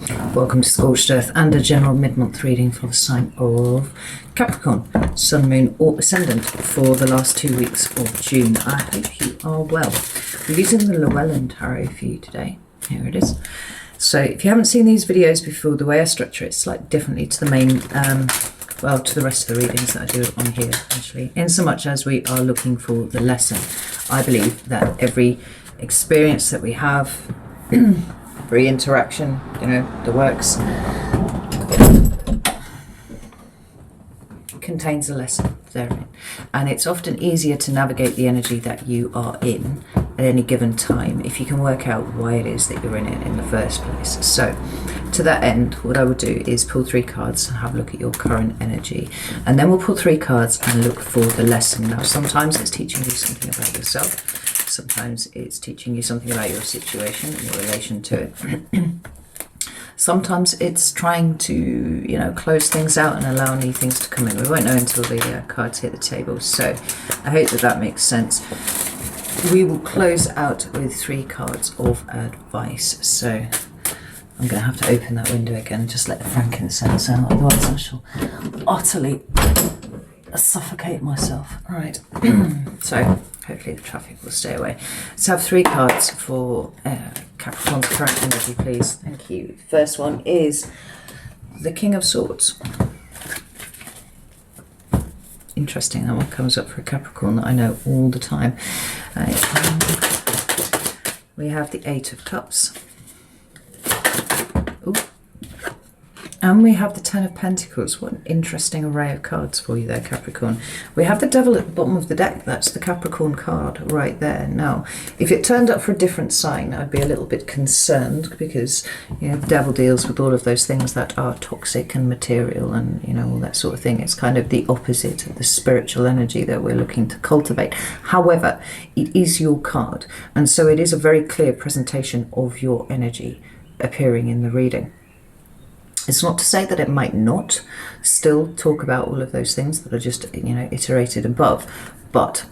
Welcome to Scorched Earth and a general mid-month reading for the sign of Capricorn, Sun, Moon or Ascendant for the last 2 weeks of June. I hope you are well. We're using the Llewellyn Tarot for you today. Here it is. So if you haven't seen these videos before, the way I structure it slightly differently to the main, to the rest of the readings that I do on here, actually. In so much as we are looking for the lesson. I believe that every experience that we have, every interaction, the works, contains a lesson therein. And it's often easier to navigate the energy that you are in at any given time if you can work out why it is that you're in it in the first place. So to that end, what I will do is pull 3 cards and have a look at your current energy. And then we'll pull 3 cards and look for the lesson. Now, sometimes it's teaching you something about yourself. Sometimes it's teaching you something about your situation and your relation to it. Sometimes it's trying to, close things out and allow new things to come in. We won't know until the cards hit the table. So I hope that makes sense. We will close out with 3 cards of advice. So I'm going to have to open that window again and just let the frankincense out. Otherwise I shall utterly suffocate myself. All right. So hopefully the traffic will stay away. Let's have 3 cards for Capricorn's current energy, please. Thank you. First one is the King of Swords. Interesting, that one comes up for a Capricorn that I know all the time. We have the 8 of Cups. Ooh. And we have the 10 of Pentacles. What an interesting array of cards for you there, Capricorn. We have the Devil at the bottom of the deck. That's the Capricorn card right there. Now, if it turned up for a different sign, I'd be a little bit concerned because, the Devil deals with all of those things that are toxic and material and, all that sort of thing. It's kind of the opposite of the spiritual energy that we're looking to cultivate. However, it is your card. And so it is a very clear presentation of your energy appearing in the reading. It's not to say that it might not still talk about all of those things that are just, iterated above, but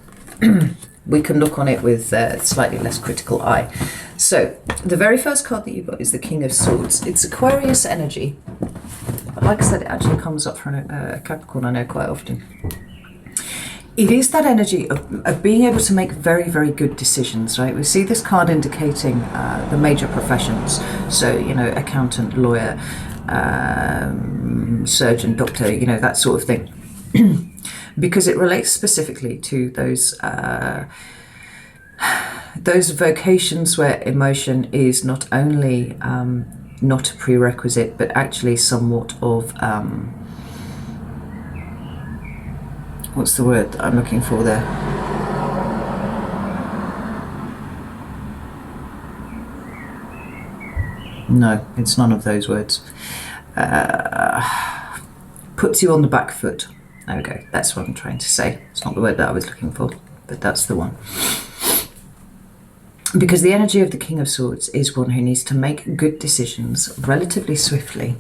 we can look on it with a slightly less critical eye. So the very first card that you've got is the King of Swords. It's Aquarius energy. But like I said, it actually comes up from a Capricorn I know quite often. It is that energy of being able to make very, very good decisions, right? We see this card indicating the major professions. So, accountant, lawyer, surgeon, doctor, that sort of thing. Because it relates specifically to those vocations where emotion is not only not a prerequisite, but actually somewhat of... what's the word that I'm looking for there? No, it's none of those words. Puts you on the back foot. There we go. That's what I'm trying to say. It's not the word that I was looking for, but that's the one. Because the energy of the King of Swords is one who needs to make good decisions relatively swiftly.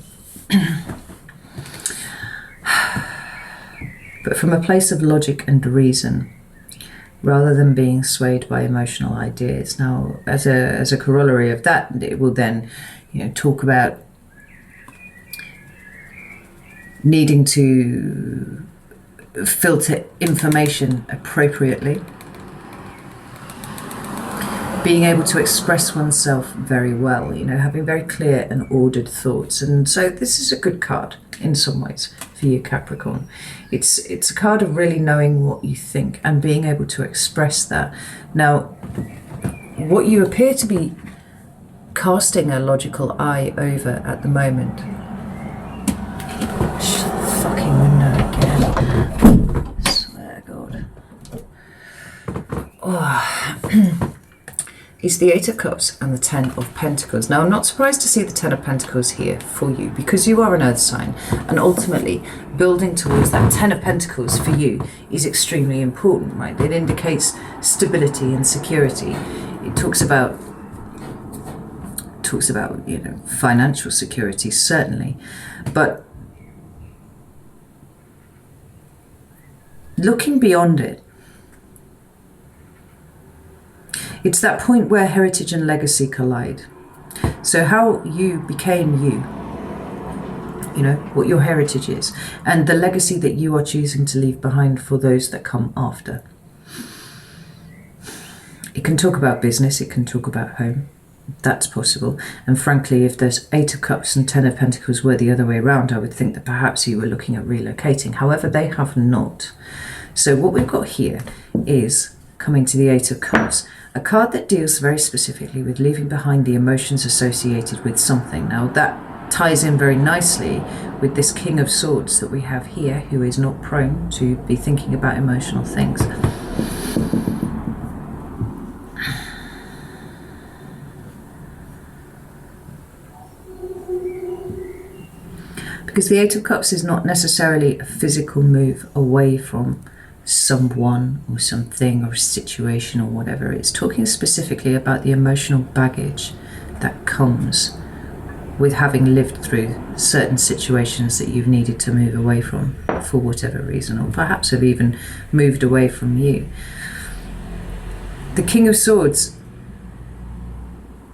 But from a place of logic and reason, rather than being swayed by emotional ideas. Now, as a corollary of that, it will then, talk about needing to filter information appropriately, being able to express oneself very well, having very clear and ordered thoughts. And so this is a good card in some ways for you, Capricorn. It's a card of really knowing what you think and being able to express that. Now, what you appear to be casting a logical eye over at the moment... Shut the fucking window again. I swear to God. Oh. Is the 8 of Cups and the 10 of Pentacles. Now, I'm not surprised to see the 10 of Pentacles here for you because you are an earth sign, and ultimately building towards that 10 of Pentacles for you is extremely important, right? It indicates stability and security. It talks about financial security, certainly, but looking beyond it, it's that point where heritage and legacy collide. So how you became you, you know, what your heritage is, and the legacy that you are choosing to leave behind for those that come after. It can talk about business, it can talk about home. That's possible. And frankly, if there's 8 of Cups and 10 of Pentacles were the other way around, I would think that perhaps you were looking at relocating. However, they have not. So what we've got here is coming to the 8 of Cups, a card that deals very specifically with leaving behind the emotions associated with something. Now that ties in very nicely with this King of Swords that we have here, who is not prone to be thinking about emotional things. Because the 8 of Cups is not necessarily a physical move away from someone or something or a situation or whatever. It's talking specifically about the emotional baggage that comes with having lived through certain situations that you've needed to move away from for whatever reason, or perhaps have even moved away from you. The King of Swords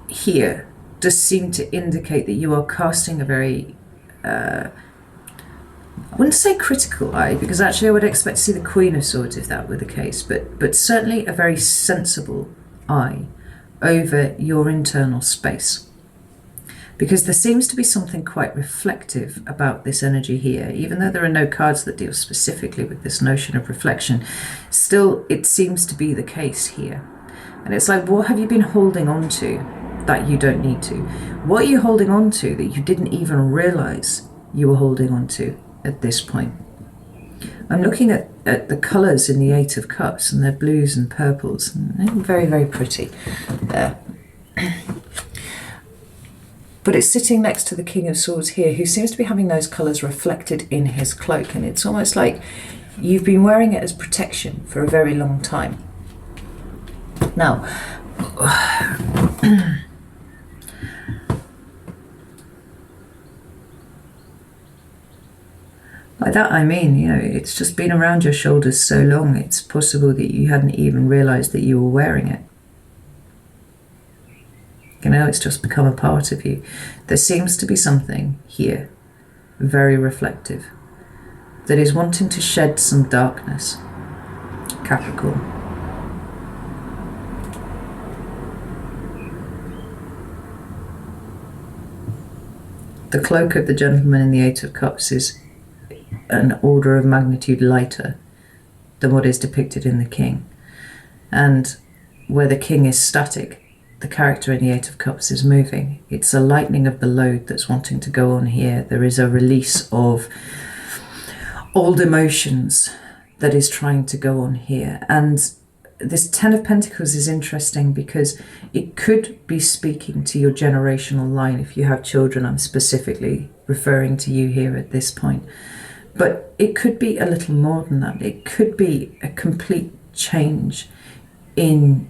here does seem to indicate that you are casting a very I wouldn't say critical eye, because actually I would expect to see the Queen of Swords if that were the case, but certainly a very sensible eye over your internal space, because there seems to be something quite reflective about this energy here. Even though there are no cards that deal specifically with this notion of reflection, still it seems to be the case here. And it's like, what have you been holding on to that you don't need to? What are you holding on to that you didn't even realize you were holding on to at this point? I'm looking at the colors in the 8 of Cups, and they're blues and purples, and they're very, very pretty there. But it's sitting next to the King of Swords here, who seems to be having those colors reflected in his cloak, and it's almost like you've been wearing it as protection for a very long time. Now, by that I mean, you know, it's just been around your shoulders so long, it's possible that you hadn't even realized that you were wearing it. You know, it's just become a part of you. There seems to be something here, very reflective, that is wanting to shed some darkness, Capricorn. The cloak of the gentleman in the 8 of Cups is an order of magnitude lighter than what is depicted in the King. And where the King is static, the character in the 8 of Cups is moving. It's a lightening of the load that's wanting to go on here. There is a release of old emotions that is trying to go on here. And this 10 of Pentacles is interesting because it could be speaking to your generational line. If you have children, I'm specifically referring to you here at this point. But it could be a little more than that. It could be a complete change in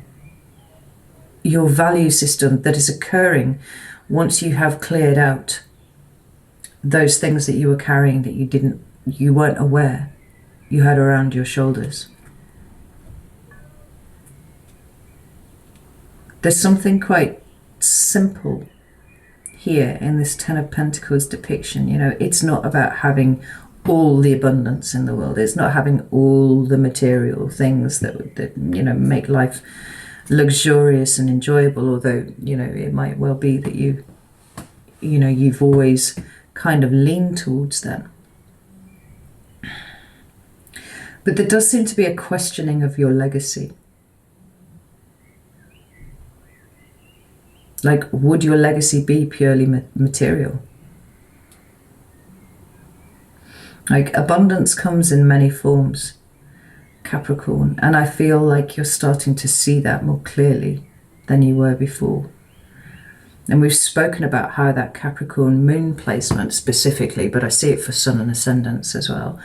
your value system that is occurring once you have cleared out those things that you were carrying that you weren't aware you had around your shoulders. There's something quite simple here in this 10 of Pentacles depiction. You know, it's not about having all the abundance in the world. It's not having all the material things that you know, make life luxurious and enjoyable, although, you know, it might well be that you've always kind of leaned towards that. But there does seem to be a questioning of your legacy. Like, would your legacy be purely material? Like, abundance comes in many forms, Capricorn, and I feel like you're starting to see that more clearly than you were before. And we've spoken about how that Capricorn moon placement specifically, but I see it for sun and ascendants as well,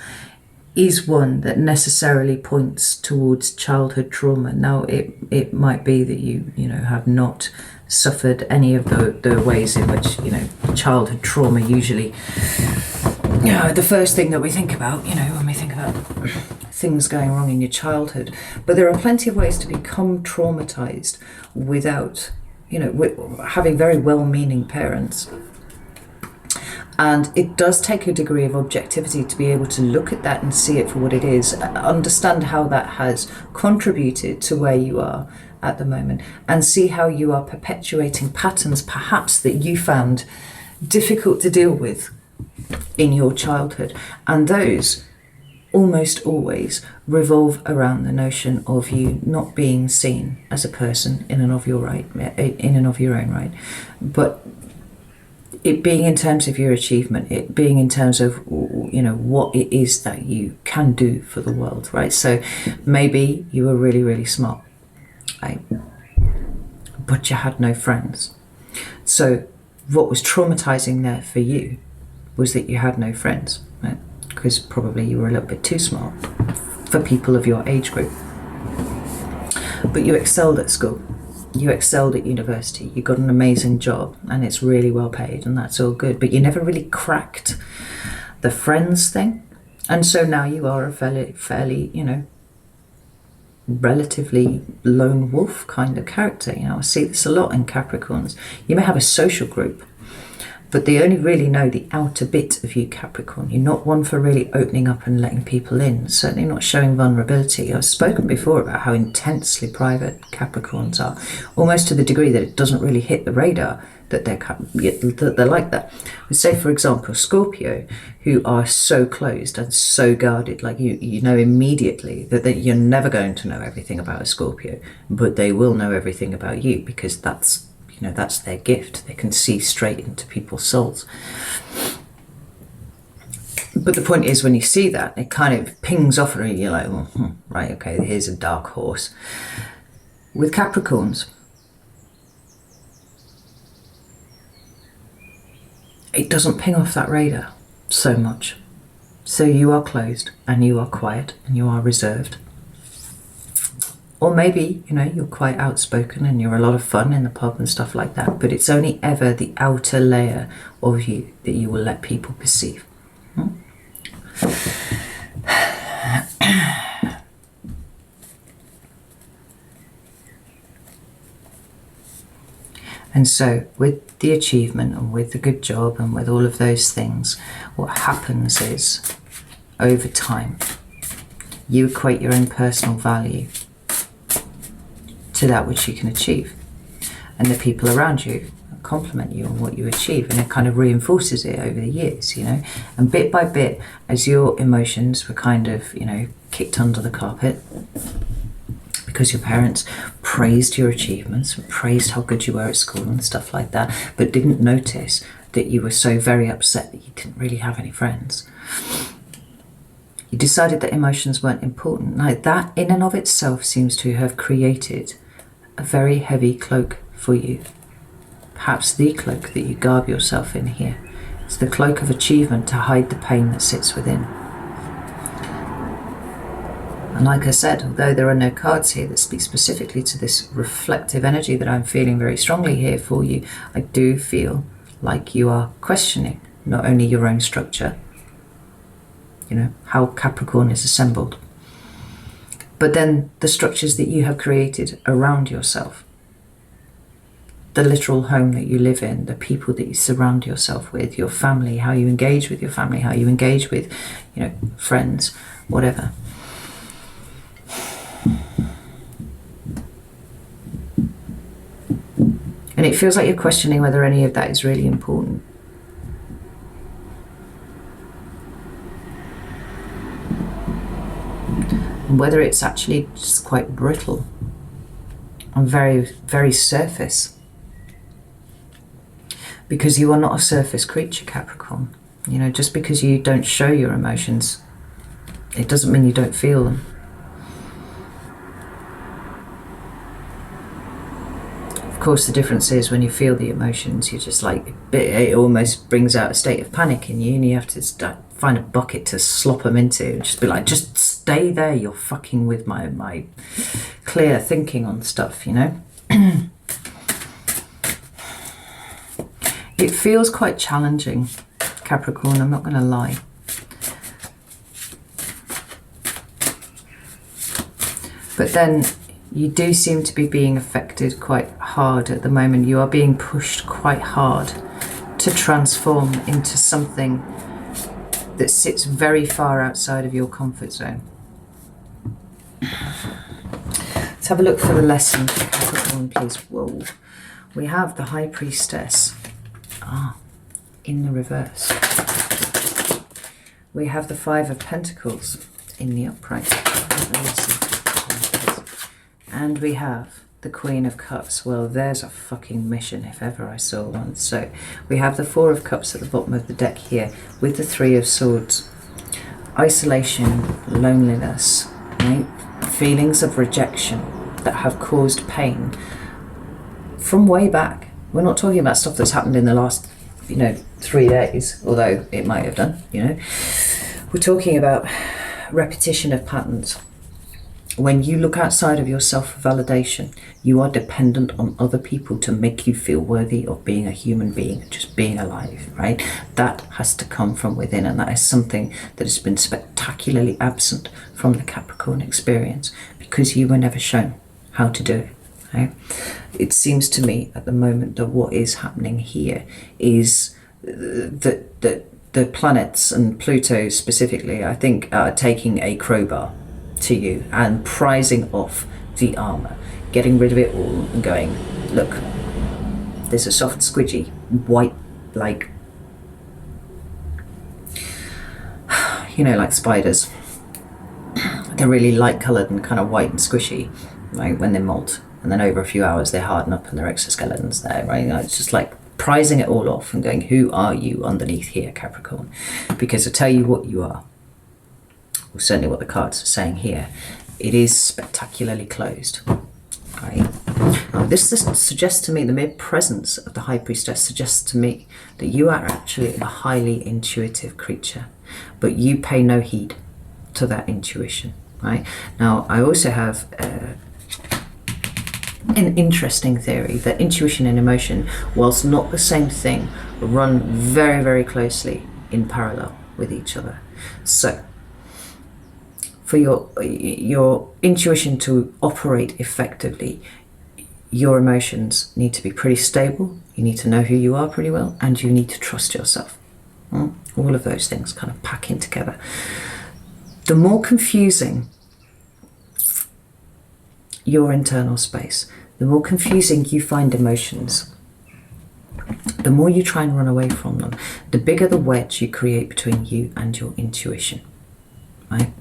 is one that necessarily points towards childhood trauma. Now, it might be that you have not suffered any of the ways in which, you know, childhood trauma usually, you know, the first thing that we think about, you know, when we think about things going wrong in your childhood. But there are plenty of ways to become traumatized without, you know, having very well-meaning parents. And it does take a degree of objectivity to be able to look at that and see it for what it is, understand how that has contributed to where you are at the moment, and see how you are perpetuating patterns perhaps that you found difficult to deal with in your childhood. And those almost always revolve around the notion of you not being seen as a person in and of your own right, but it being in terms of your achievement, it being in terms of, you know, what it is that you can do for the world, right? So maybe you were really, really smart, right? But you had no friends. So what was traumatizing there for you was that you had no friends, right? Because probably you were a little bit too smart for people of your age group. But you excelled at school. You excelled at university, you got an amazing job, and it's really well paid, and that's all good, but you never really cracked the friends thing. And so now you are a fairly, you know, relatively lone wolf kind of character. You know, I see this a lot in Capricorns. You may have a social group, but they only really know the outer bit of you, Capricorn. You're not one for really opening up and letting people in, certainly not showing vulnerability. I've spoken before about how intensely private Capricorns are, almost to the degree that it doesn't really hit the radar that they're like that. Say, for example, Scorpio, who are so closed and so guarded, like you know immediately that you're never going to know everything about a Scorpio, but they will know everything about you, because that's, you know, that's their gift. They can see straight into people's souls. But the point is, when you see that, it kind of pings off and you're like, well, right, okay, here's a dark horse. With Capricorns, it doesn't ping off that radar so much. So you are closed, and you are quiet, and you are reserved. Or maybe, you know, you're quite outspoken and you're a lot of fun in the pub and stuff like that, but it's only ever the outer layer of you that you will let people perceive. And so with the achievement and with the good job and with all of those things, what happens is, over time, you equate your own personal value to that which you can achieve, and the people around you compliment you on what you achieve, and it kind of reinforces it over the years, you know. And bit by bit, as your emotions were kind of, you know, kicked under the carpet because your parents praised your achievements and praised how good you were at school and stuff like that, but didn't notice that you were so very upset that you didn't really have any friends. You decided that emotions weren't important. Now that in and of itself seems to have created a very heavy cloak for you. Perhaps the cloak that you garb yourself in here. It's the cloak of achievement to hide the pain that sits within. And like I said, although there are no cards here that speak specifically to this reflective energy that I'm feeling very strongly here for you, I do feel like you are questioning not only your own structure, you know, how Capricorn is assembled, but then the structures that you have created around yourself. The literal home that you live in, the people that you surround yourself with, your family, how you engage with your family, how you engage with, you know, friends, whatever. And it feels like you're questioning whether any of that is really important. And whether it's actually just quite brittle and very, very surface. Because you are not a surface creature, Capricorn. You know, just because you don't show your emotions, it doesn't mean you don't feel them. Of course, the difference is when you feel the emotions, you're just like, it almost brings out a state of panic in you, and you have to find a bucket to slop them into and just be like, just stay there, you're fucking with my clear thinking on stuff, you know? It feels quite challenging, Capricorn, I'm not going to lie. But then You do seem to be being affected quite hard at the moment. You are being pushed quite hard to transform into something that sits very far outside of your comfort zone. Let's have a look for the lesson for Capricorn, please. Whoa. We have the High Priestess in the reverse. We have the Five of Pentacles in the upright. And we have the Queen of Cups. Well, there's a fucking mission if ever I saw one. So we have the Four of Cups at the bottom of the deck here with the Three of Swords. Isolation, loneliness, right? Feelings of rejection that have caused pain from way back. We're not talking about stuff that's happened in the last, 3 days, although it might have done, We're talking about repetition of patterns. When you look outside of yourself for validation, you are dependent on other people to make you feel worthy of being a human being, just being alive, right? That has to come from within, and that is something that has been spectacularly absent from the Capricorn experience because you were never shown how to do it, right? It seems to me at the moment that what is happening here is that the planets, and Pluto specifically, I think, are taking a crowbar to you and prizing off the armor, getting rid of it all and going, look, there's a soft squidgy white, like spiders. They're really light colored and kind of white and squishy, right, when they molt, and then over a few hours they harden up and they're exoskeletons there, right? It's just like prizing it all off and going, who are you underneath here, Capricorn? Because I tell you what you are, or certainly what the cards are saying here, it is spectacularly closed. Right? Now, this suggests to me, the mere presence of the High Priestess suggests to me that you are actually a highly intuitive creature, but you pay no heed to that intuition. Right? Now, I also have an interesting theory that intuition and emotion, whilst not the same thing, run very, very closely in parallel with each other. So, for your intuition to operate effectively, your emotions need to be pretty stable, you need to know who you are pretty well, and you need to trust yourself. All of those things kind of pack in together. The more confusing your internal space, the more confusing you find emotions, the more you try and run away from them, the bigger the wedge you create between you and your intuition, right?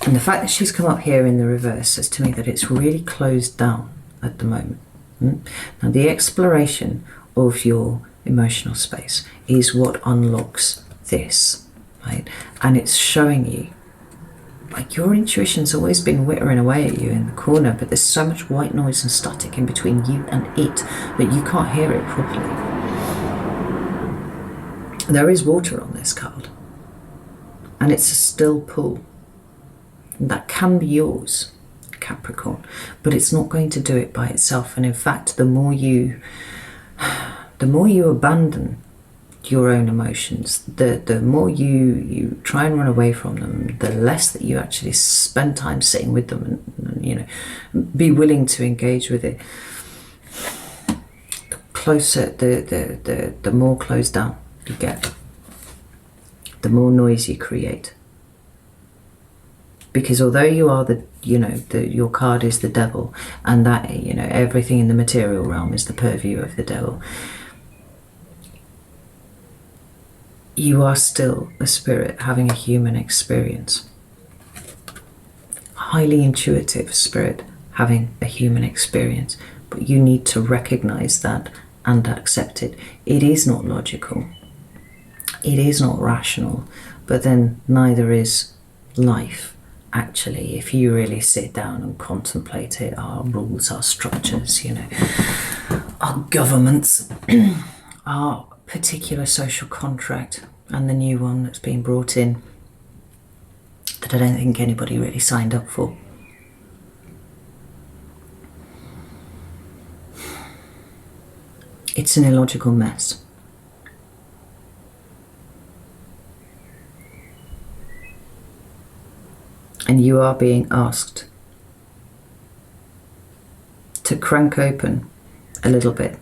And the fact that she's come up here in the reverse says to me that it's really closed down at the moment. Now, the exploration of your emotional space is what unlocks this, right? And it's showing you, like, your intuition's always been whittering away at you in the corner, but there's so much white noise and static in between you and it that you can't hear it properly. There is water on this card, and it's a still pool. That can be yours, Capricorn, but it's not going to do it by itself. And in fact, the more you abandon your own emotions, the more you try and run away from them, the less that you actually spend time sitting with them and be willing to engage with it. The closer, the more closed down you get, the more noise you create. Because although you are your card is the devil, and that, everything in the material realm is the purview of the devil, you are still a spirit having a human experience. Highly intuitive spirit having a human experience. But you need to recognize that and accept it. It is not logical. It is not rational. But then neither is life. Actually, if you really sit down and contemplate it, our rules, our structures, our governments, our particular social contract, and the new one that's being brought in that I don't think anybody really signed up for. It's an illogical mess. And you are being asked to crank open a little bit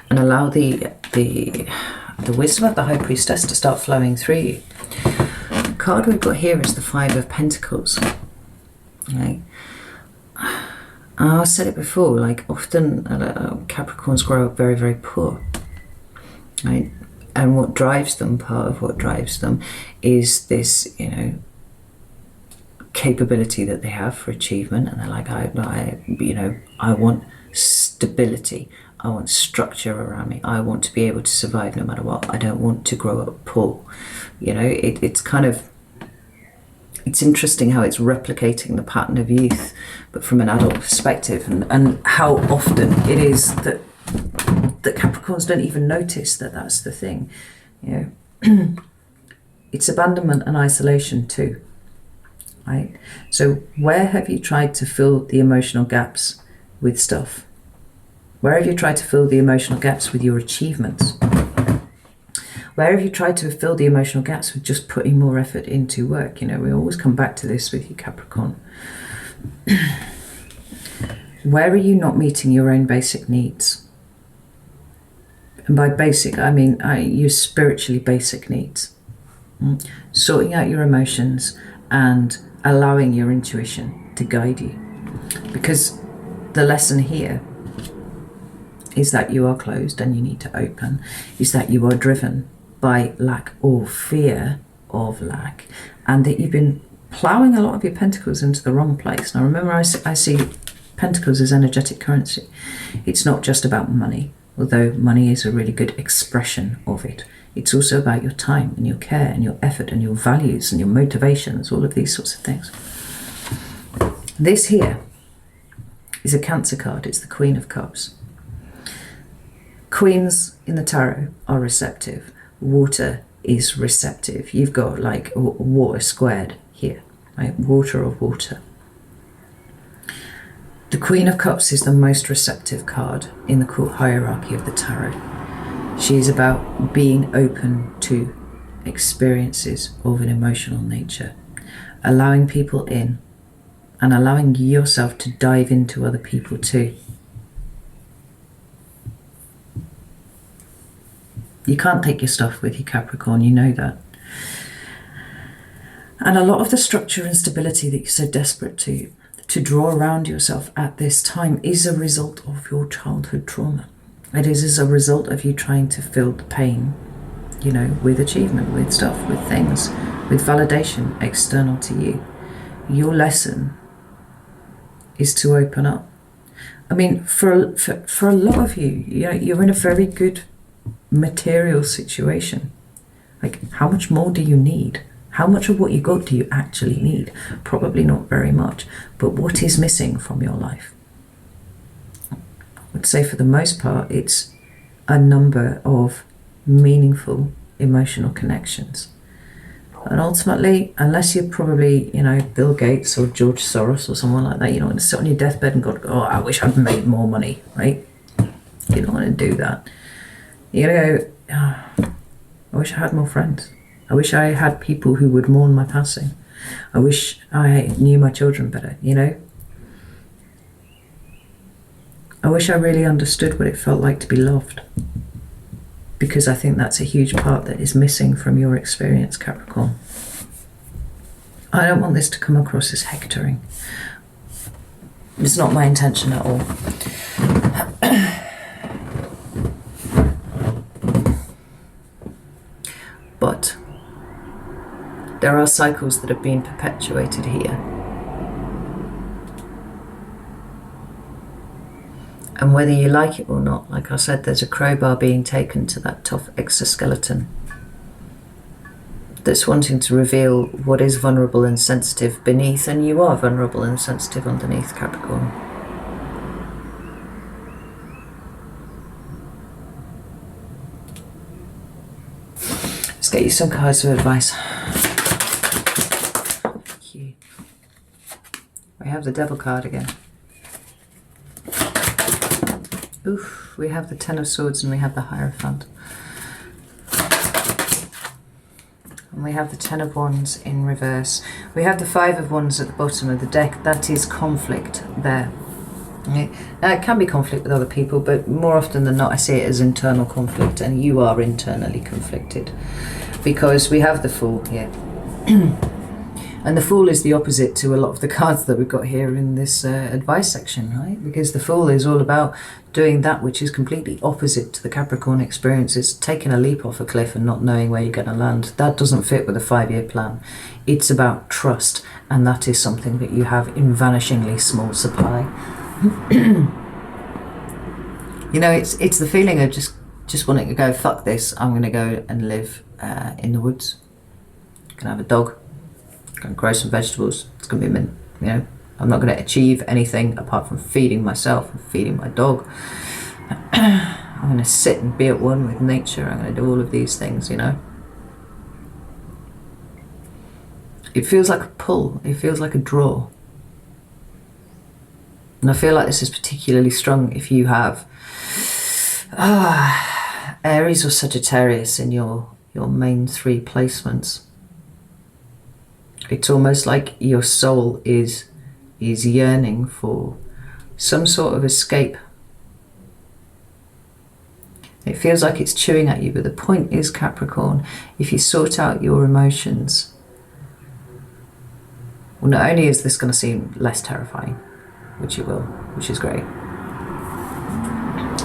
and allow the wisdom of the High Priestess to start flowing through you. The card we've got here is the Five of Pentacles. Okay. I said it before, like often Capricorns grow up very, very poor, right? And what drives them, part of what drives them, is this, you know, capability that they have for achievement, and they're like, I want stability, I want structure around me, I want to be able to survive no matter what, I don't want to grow up poor. You know, it's kind of, it's interesting how it's replicating the pattern of youth, but from an adult perspective, and how often it is that Capricorns don't even notice that that's the thing. You know, it's abandonment and isolation too, right? So where have you tried to fill the emotional gaps with stuff? Where have you tried to fill the emotional gaps with your achievements? Where have you tried to fill the emotional gaps with just putting more effort into work? You know, we always come back to this with you, Capricorn. Where are you not meeting your own basic needs? And by basic, I mean your spiritually basic needs. Sorting out your emotions and allowing your intuition to guide you. Because the lesson here is that you are closed and you need to open, is that you are driven by lack or fear of lack, and that you've been ploughing a lot of your pentacles into the wrong place. Now remember, I see pentacles as energetic currency. It's not just about money, although money is a really good expression of it. It's also about your time and your care and your effort and your values and your motivations, all of these sorts of things. This here is a Cancer card. It's the Queen of Cups. Queens in the tarot are receptive. Water is receptive. You've got like water squared here, right? Water of water. The Queen of Cups is the most receptive card in the hierarchy of the tarot. She is about being open to experiences of an emotional nature, allowing people in and allowing yourself to dive into other people too. You can't take your stuff with you, Capricorn, you know that. And a lot of the structure and stability that you're so desperate to draw around yourself at this time is a result of your childhood trauma. It is as a result of you trying to fill the pain, you know, with achievement, with stuff, with things, with validation external to you. Your lesson is to open up. I mean, for a lot of you, you know, you're in a very good material situation. Like, how much more do you need? How much of what you got do you actually need? Probably not very much. But what is missing from your life? I would say for the most part, it's a number of meaningful emotional connections. And ultimately, unless you're probably, you know, Bill Gates or George Soros or someone like that, you don't want to sit on your deathbed and go, oh, I wish I'd made more money, right? You don't want to do that. You gotta go, oh, I wish I had more friends. I wish I had people who would mourn my passing. I wish I knew my children better, you know? I wish I really understood what it felt like to be loved. Because I think that's a huge part that is missing from your experience, Capricorn. I don't want this to come across as hectoring. It's not my intention at all. But there are cycles that have been perpetuated here. And whether you like it or not, like I said, there's a crowbar being taken to that tough exoskeleton that's wanting to reveal what is vulnerable and sensitive beneath, and you are vulnerable and sensitive underneath, Capricorn. Let's get you some cards of advice. Thank you. We have the Devil card again. Oof, we have the Ten of Swords and we have the Hierophant. And we have the Ten of Wands in reverse. We have the Five of Wands at the bottom of the deck. That is conflict there. It can be conflict with other people, but more often than not I see it as internal conflict, and you are internally conflicted because we have the Fool here. And the Fool is the opposite to a lot of the cards that we've got here in this advice section, right? Because the Fool is all about doing that which is completely opposite to the Capricorn experience. It's taking a leap off a cliff and not knowing where you're going to land. That doesn't fit with a 5-year plan. It's about trust, and that is something that you have in vanishingly small supply. You know, it's the feeling of just wanting to go, fuck this, I'm going to go and live in the woods. I'm going to have a dog. Going to grow some vegetables. It's going to be mint. You know, I'm not going to achieve anything apart from feeding myself and feeding my dog. I'm going to sit and be at one with nature. I'm going to do all of these things, you know. It feels like a pull. It feels like a draw. And I feel like this is particularly strong if you have Aries or Sagittarius in your main 3 placements. It's almost like your soul is yearning for some sort of escape. It feels like it's chewing at you, but the point is, Capricorn, if you sort out your emotions, well, not only is this going to seem less terrifying, which it will, which is great.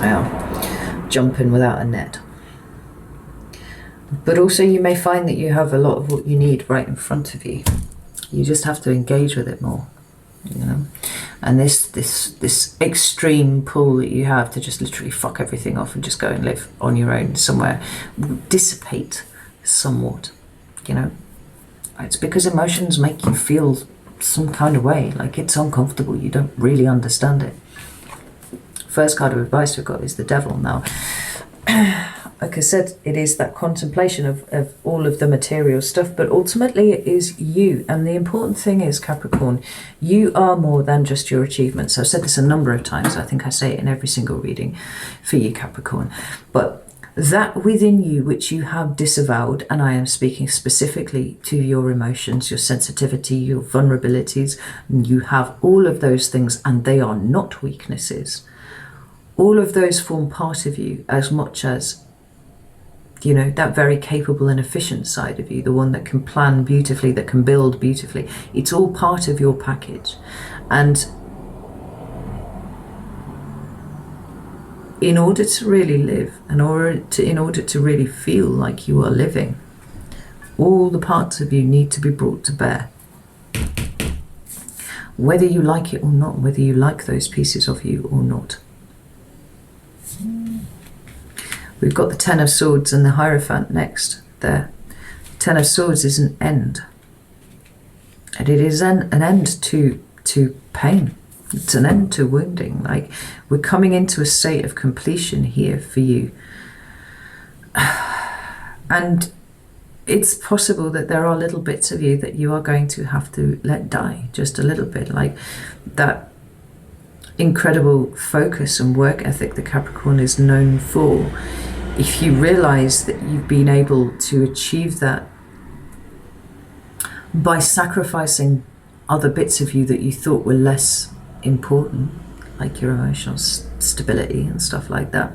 Well, jumping without a net. But also you may find that you have a lot of what you need right in front of you. You just have to engage with it more, you know. And this extreme pull that you have to just literally fuck everything off and just go and live on your own somewhere will dissipate somewhat, you know. It's because emotions make you feel some kind of way, like it's uncomfortable, you don't really understand it. First card of advice we've got is the Devil. Now, like I said, it is that contemplation of all of the material stuff, but ultimately it is you. And the important thing is, Capricorn, you are more than just your achievements. I've said this a number of times. I think I say it in every single reading for you, Capricorn. But that within you which you have disavowed, and I am speaking specifically to your emotions, your sensitivity, your vulnerabilities, you have all of those things, and they are not weaknesses. All of those form part of you as much as, you know, that very capable and efficient side of you, the one that can plan beautifully, that can build beautifully. It's all part of your package. And in order to really live, in order to really feel like you are living, all the parts of you need to be brought to bear. Whether you like it or not, whether you like those pieces of you or not. We've got the Ten of Swords and the Hierophant next there. Ten of Swords is an end. And it is an end to pain. It's an end to wounding. Like, we're coming into a state of completion here for you. And it's possible that there are little bits of you that you are going to have to let die, just a little bit. Like that incredible focus and work ethic that Capricorn is known for. If you realize that you've been able to achieve that by sacrificing other bits of you that you thought were less important, like your emotional stability and stuff like that,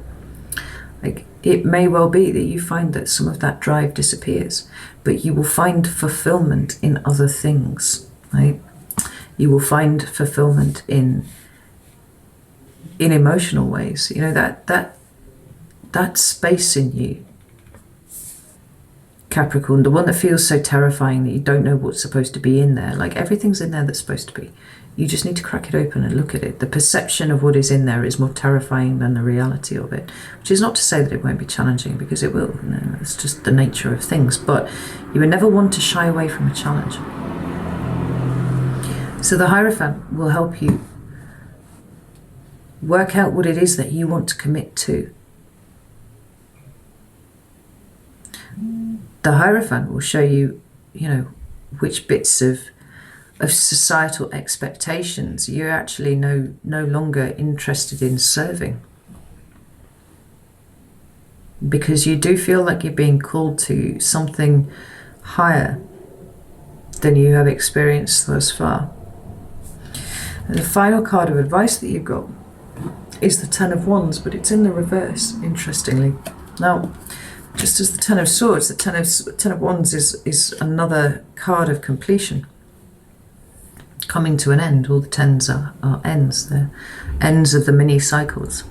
like, it may well be that you find that some of that drive disappears, but you will find fulfillment in other things, right? You will find fulfillment in emotional ways, you know, that space in you, Capricorn, the one that feels so terrifying that you don't know what's supposed to be in there. Like, everything's in there that's supposed to be. You just need to crack it open and look at it. The perception of what is in there is more terrifying than the reality of it, which is not to say that it won't be challenging, because it will. You know, it's just the nature of things. But you would never want to shy away from a challenge. So the Hierophant will help you work out what it is that you want to commit to. The Hierophant will show you, you know, which bits of societal expectations you're actually no longer interested in serving. Because you do feel like you're being called to something higher than you have experienced thus far. And the final card of advice that you've got is the Ten of Wands, but it's in the reverse, interestingly. Now, just as the Ten of Swords, the Ten of Wands is another card of completion, coming to an end. All the tens are ends. They're ends of the mini cycles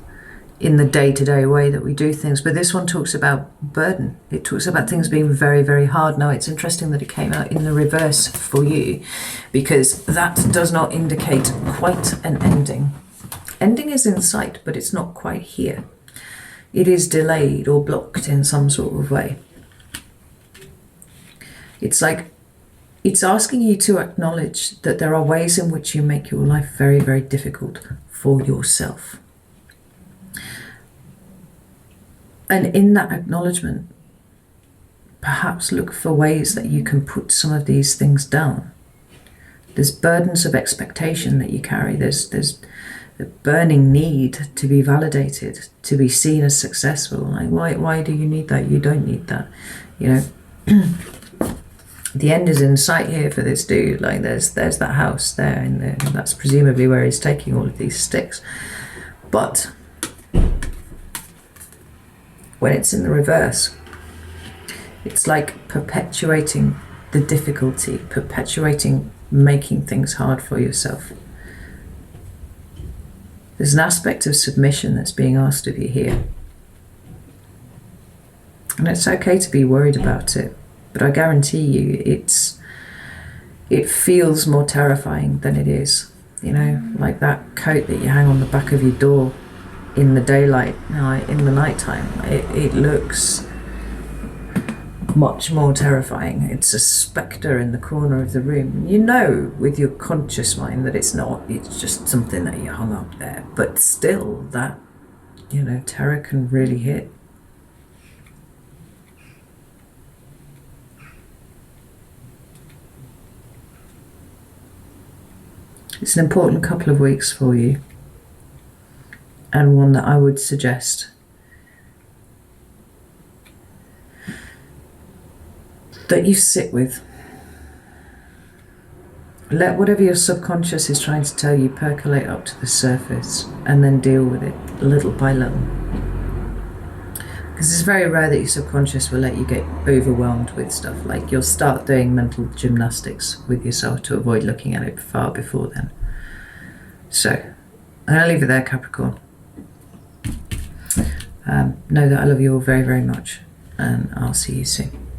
in the day-to-day way that we do things. But this one talks about burden. It talks about things being very, very hard. Now, it's interesting that it came out in the reverse for you, because that does not indicate quite an ending. Ending is in sight, but it's not quite here. It is delayed or blocked in some sort of way. It's like it's asking you to acknowledge that there are ways in which you make your life very, very difficult for yourself. And in that acknowledgement, perhaps look for ways that you can put some of these things down. There's burdens of expectation that you carry. There's the burning need to be validated, to be seen as successful. Like, why do you need that? You don't need that. You know, the end is in sight here for this dude. Like, there's that house there, and that's presumably where he's taking all of these sticks. But when it's in the reverse, it's like perpetuating the difficulty, perpetuating making things hard for yourself. There's an aspect of submission that's being asked of you here. And it's okay to be worried about it, but I guarantee you it feels more terrifying than it is. You know, like that coat that you hang on the back of your door in the daylight, in the nighttime. It looks much more terrifying. It's a spectre in the corner of the room. You know with your conscious mind that it's not, it's just something that you hung up there. But still, that, you know, terror can really hit. It's an important couple of weeks for you, and one that I would suggest that you sit with. Let whatever your subconscious is trying to tell you percolate up to the surface, and then deal with it little by little. Because it's very rare that your subconscious will let you get overwhelmed with stuff. Like, you'll start doing mental gymnastics with yourself to avoid looking at it far before then. So, I'm going to leave it there, Capricorn. Know that I love you all very, very much, and I'll see you soon.